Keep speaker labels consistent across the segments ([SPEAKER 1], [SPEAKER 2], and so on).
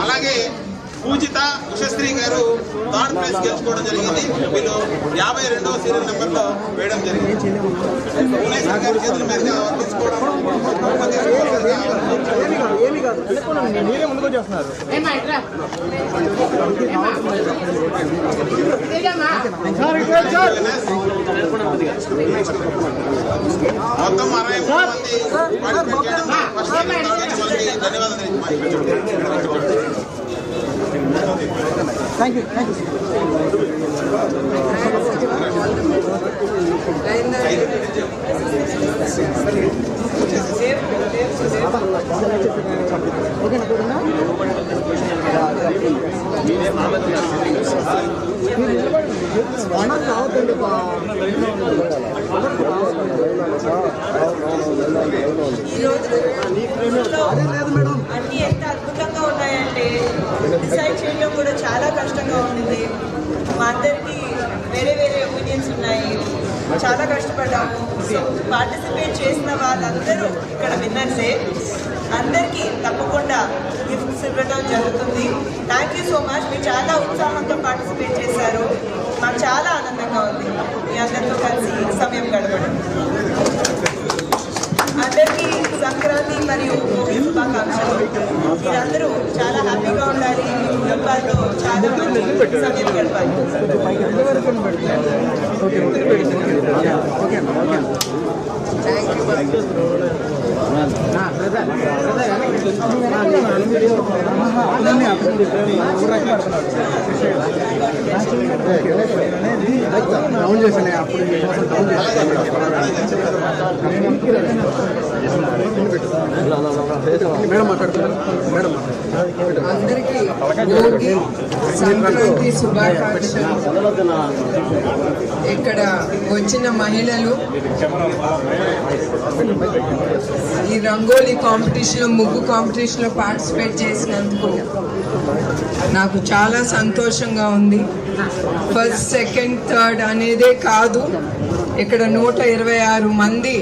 [SPEAKER 1] అలాగే పూజిత ఉషశ్రీ గారు third prize గెలుచుకోవడం జరిగింది. వీళ్ళు 52వ సీరియల్ నెంబర్లో వేయడం జరిగింది. గారి చేతుల మీదుగా తీసుకోవడం మొత్తం 63 మంది ధన్యవాదాలు.
[SPEAKER 2] Thank you.
[SPEAKER 3] అన్ని ఎంత అద్భుతంగా ఉన్నాయంటే డిసైడ్ చేయడం కూడా చాలా కష్టంగా ఉంటుంది. మా అందరికీ వేరే వేరే ఒపీనియన్స్ ఉన్నాయి. చాలా కష్టపడ్డాము. సో పార్టిసిపేట్ చేసిన వాళ్ళందరూ ఇక్కడ విన్నర్సే. అందరికీ తప్పకుండా గిఫ్ట్స్ ఇవ్వడం జరుగుతుంది. Thank you so much. మీరు చాలా ఉత్సాహంతో పార్టిసిపేట్ చేశారు. మాకు చాలా ఆనందంగా ఉంది మీ అందరితో కలిసి సమయం గడపడం. అందరికీ సంక్రాంతి మరియు శుభాకాంక్షలు. మీరందరూ చాలా హ్యాపీగా ఉండాలి. కుటుంబాలతో చాలా మంచి సమయం గడపాలి.
[SPEAKER 4] అందరికీ భోగి సంక్రాంతి శుభాకాంక్షలు. ఇక్కడ వచ్చిన మహిళలు ఈ రంగోలీ కాంపిటీషన్లో, ముగ్గు కాంపిటీషన్లో పార్టిసిపేట్ చేసినందుకు నాకు చాలా సంతోషంగా ఉంది. ఫస్ట్, సెకండ్, థర్డ్ అనేదే కాదు, ఇక్కడ 126 మంది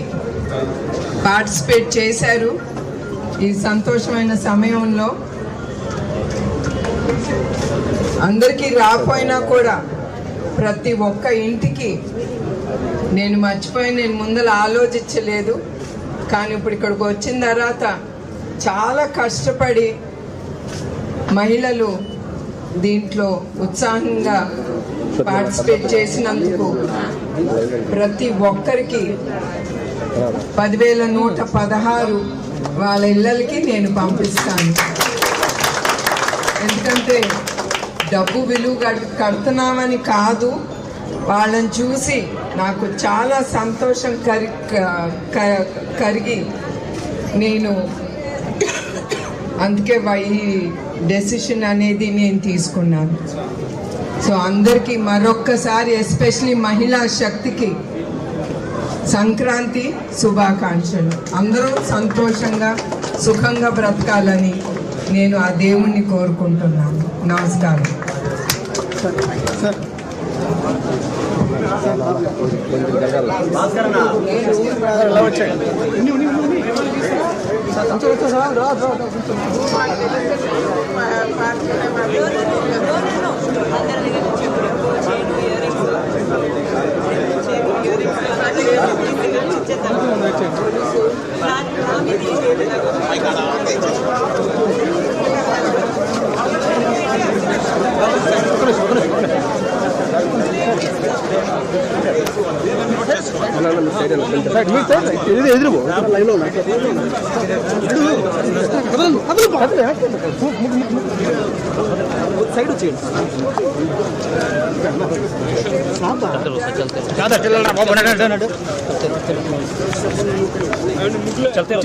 [SPEAKER 4] పార్టిసిపేట్ చేశారు. ఈ సంతోషమైన సమయంలో అందరికీ రాకపోయినా కూడా ప్రతి ఒక్క ఇంటికి నేను ముందర ఆలోచించలేదు. కానీ ఇప్పుడు ఇక్కడికి వచ్చిన తర్వాత చాలా కష్టపడి మహిళలు దీంట్లో ఉత్సాహంగా పార్టిసిపేట్ చేసినందుకు ప్రతి ఒక్కరికి 10,116 వాళ్ళ ఇళ్ళకి నేను పంపిస్తాను. ఎందుకంటే డబ్బు విలువ కడుతున్నామని కాదు, వాళ్ళని చూసి నాకు చాలా సంతోషం కరిగి నేను అందుకే ఈ డెసిషన్ అనేది నేను తీసుకున్నాను. సో అందరికీ మరొక్కసారి, ఎస్పెషలీ మహిళా శక్తికి సంక్రాంతి శుభాకాంక్షలు. అందరూ సంతోషంగా సుఖంగా బ్రతకాలని నేను ఆ దేవుణ్ణి కోరుకుంటున్నాను. నమస్కారం.
[SPEAKER 2] సైడ్ వచ్చేయండి. చల్తే